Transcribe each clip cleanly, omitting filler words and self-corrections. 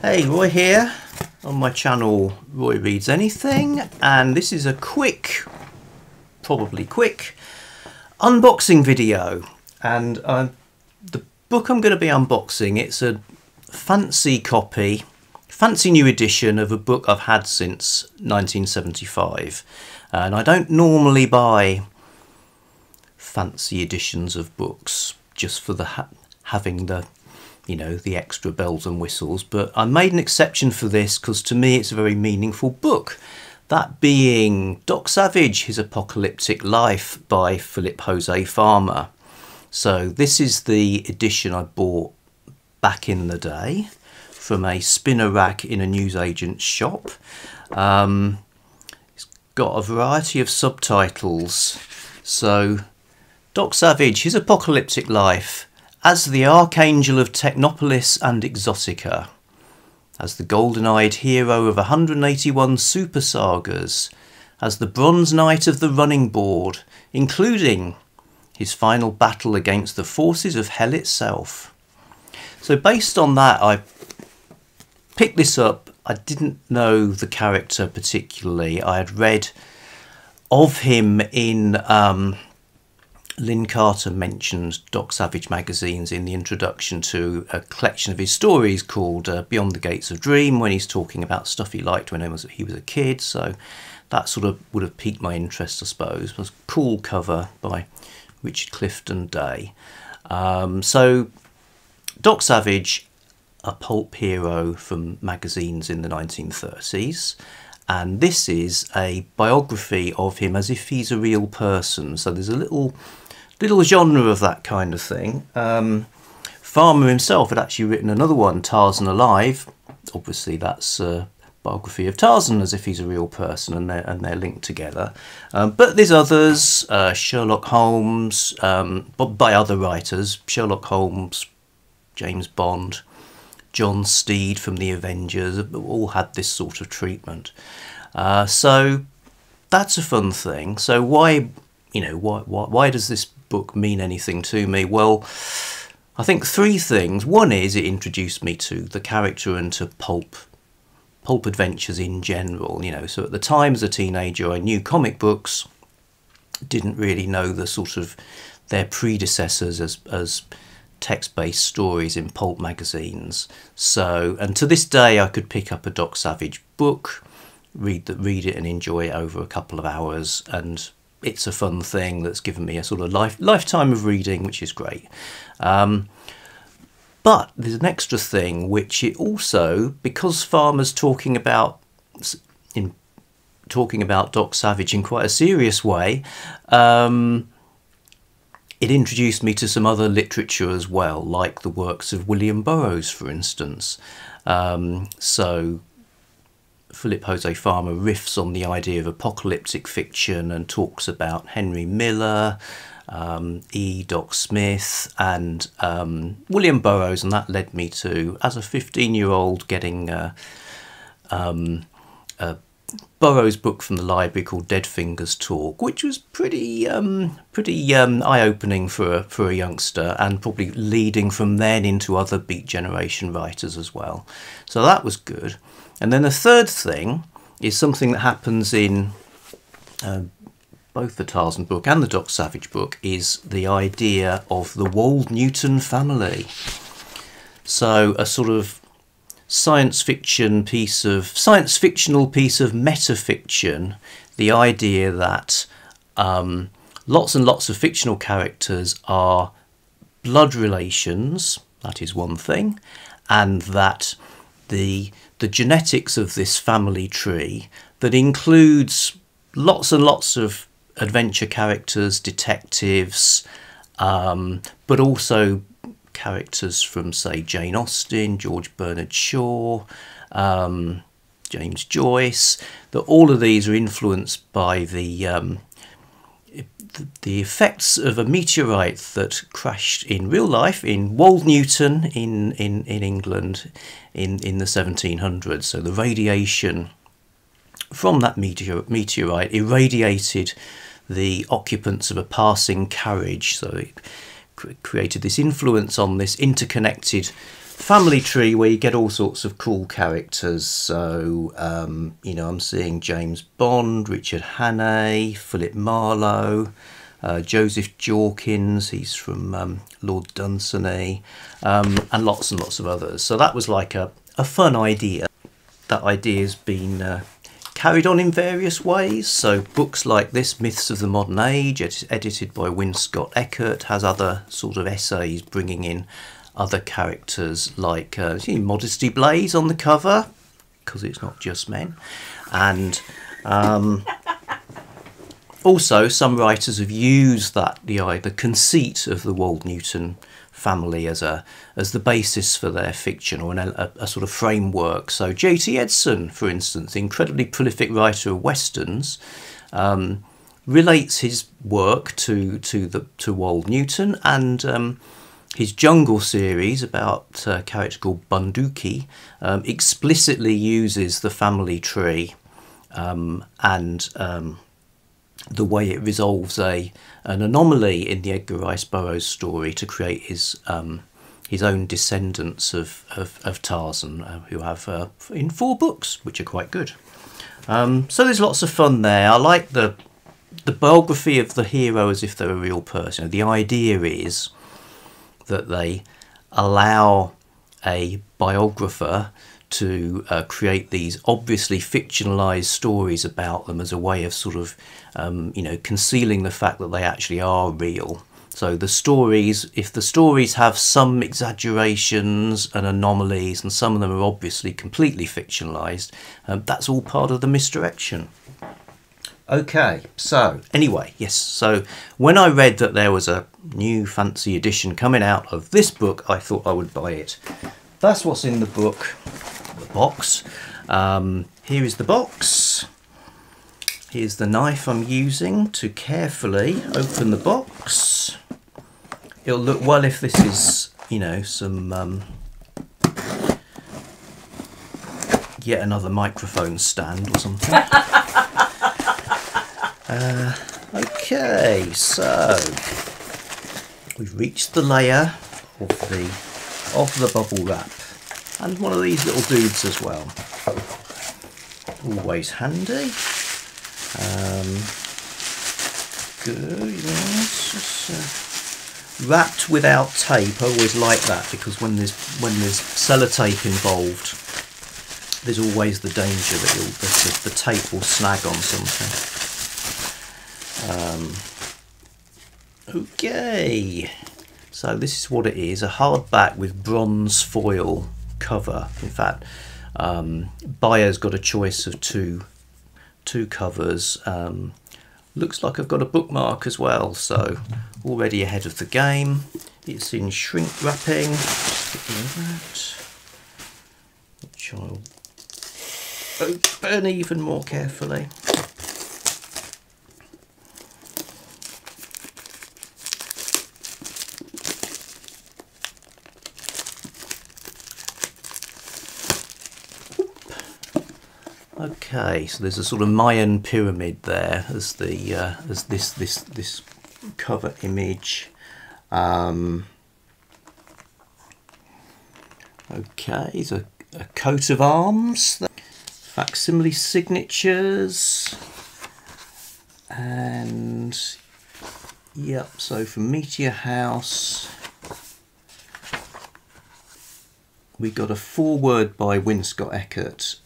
Hey, Roy here on my channel Roy Reads Anything, and this is a probably quick unboxing video. And the book I'm going to be unboxing, it's a fancy new edition of a book I've had since 1975, and I don't normally buy fancy editions of books just for the having the the extra bells and whistles, but I made an exception for this because to me it's a very meaningful book, that being Doc Savage, His Apocalyptic Life by Philip Jose Farmer. So this is the edition I bought back in the day from a spinner rack in a newsagent's shop. It's got a variety of subtitles. So Doc Savage, His Apocalyptic Life, as the Archangel of Technopolis and Exotica, as the golden-eyed hero of 181 super sagas, as the Bronze Knight of the Running Board, including his final battle against the forces of hell itself. So based on that, I picked this up. I didn't know the character particularly. I had read of him in Lynn Carter mentioned Doc Savage magazines in the introduction to a collection of his stories called Beyond the Gates of Dream, when he's talking about stuff he liked when he was a kid. So that sort of would have piqued my interest, I suppose. It was a cool cover by Richard Clifton Day. So Doc Savage, a pulp hero from magazines in the 1930s. And this is a biography of him as if he's a real person. So there's a little genre of that kind of thing. Farmer himself had actually written another one, Tarzan Alive. Obviously that's a biography of Tarzan as if he's a real person, and they're linked together. But there's others, Sherlock Holmes, by other writers, Sherlock Holmes, James Bond, John Steed from the Avengers, all had this sort of treatment. So that's a fun thing. So why does this book mean anything to me? Well, I think three things. One is it introduced me to the character and to pulp adventures in general. So at the time as a teenager, I knew comic books, didn't really know the sort of their predecessors as text-based stories in pulp magazines. So, and to this day, I could pick up a Doc Savage book, read it and enjoy it over a couple of hours, and it's a fun thing that's given me a sort of lifetime of reading, which is great. But there's an extra thing, which it also, because Farmer's talking about Doc Savage in quite a serious way, it introduced me to some other literature as well, like the works of William Burroughs, for instance. So Philip Jose Farmer riffs on the idea of apocalyptic fiction and talks about Henry Miller, E. Doc Smith, and William Burroughs, and that led me to, as a 15-year-old, getting a Burroughs book from the library called Dead Fingers Talk, which was pretty eye-opening for a youngster, and probably leading from then into other Beat Generation writers as well. So that was good. And then the third thing is something that happens in both the Tarzan book and the Doc Savage book, is the idea of the Wold Newton family. So a sort of science fictional piece of metafiction, the idea that lots and lots of fictional characters are blood relations, that is one thing, and that the genetics of this family tree that includes lots and lots of adventure characters, detectives, but also characters from, say, Jane Austen, George Bernard Shaw, James Joyce, that all of these are influenced by the effects of a meteorite that crashed in real life in Wold Newton in England in the 1700s. So the radiation from that meteorite irradiated the occupants of a passing carriage, so it created this influence on this interconnected family tree where you get all sorts of cool characters. So, you know, I'm seeing James Bond, Richard Hannay, Philip Marlowe, Joseph Jorkins, he's from Lord Dunsany, and lots of others. So that was like a fun idea. That idea has been carried on in various ways. So books like this, Myths of the Modern Age, edited by Winscott Eckert, has other sort of essays bringing in other characters like Modesty Blaze on the cover, because it's not just men. And also some writers have used the conceit of the Wold Newton family as the basis for their fiction, or a sort of framework. So J.T. Edson, for instance, the incredibly prolific writer of westerns, relates his work to Wold Newton, and his Jungle series about a character called Bunduki explicitly uses the family tree and the way it resolves an anomaly in the Edgar Rice Burroughs story to create his own descendants of Tarzan, who have in 4 books, which are quite good. So there's lots of fun there. I like the biography of the hero as if they're a real person. The idea is that they allow a biographer to create these obviously fictionalized stories about them as a way of sort of concealing the fact that they actually are real. So the stories, if the stories have some exaggerations and anomalies, and some of them are obviously completely fictionalized, that's all part of the misdirection. Okay, so anyway, yes, so when I read that there was a new fancy edition coming out of this book, I thought I would buy it. That's what's in the book, the box. Here is the box. Here's the knife I'm using to carefully open the box. It'll look well if this is, some yet another microphone stand or something. Okay, so we've reached the layer of the bubble wrap, and one of these little dudes as well. Always handy. Good. Yes. Wrapped without tape. I always like that, because when there's sellotape involved, there's always the danger that the tape will snag on something. Okay, so this is what it is, a hardback with bronze foil cover. In fact, buyer's got a choice of two covers. Looks like I've got a bookmark as well, so already ahead of the game. It's in shrink wrapping, which I'll open even more carefully. Okay, so there's a sort of Mayan pyramid there as as this cover image. Okay, it's a coat of arms, facsimile signatures, and yep. So from Meteor House, we got a foreword by Winscott Eckert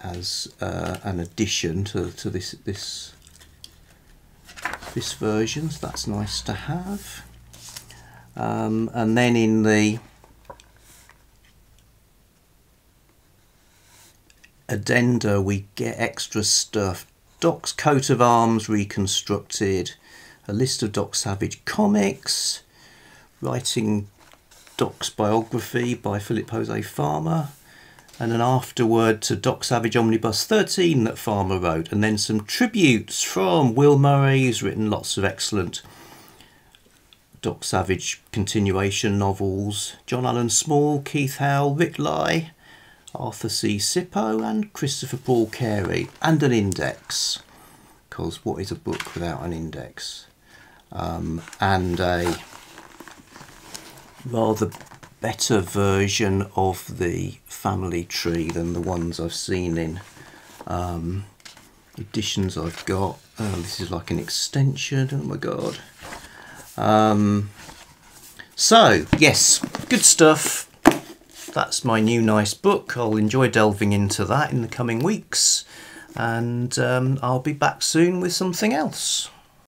as an addition to this version, so that's nice to have. And then in the addenda we get extra stuff: Doc's coat of arms reconstructed, a list of Doc Savage comics, writing Doc's biography by Philip Jose Farmer, and an afterword to Doc Savage Omnibus 13 that Farmer wrote, and then some tributes from Will Murray, who's written lots of excellent Doc Savage continuation novels, John Allen Small, Keith Howell, Rick Lai, Arthur C. Sippo, and Christopher Paul Carey, and an index, because what is a book without an index? And a rather better version of the family tree than the ones I've seen in editions I've got. Oh, this is like an extension, oh my god. So yes, good stuff. That's my new nice book. I'll enjoy delving into that in the coming weeks, and I'll be back soon with something else.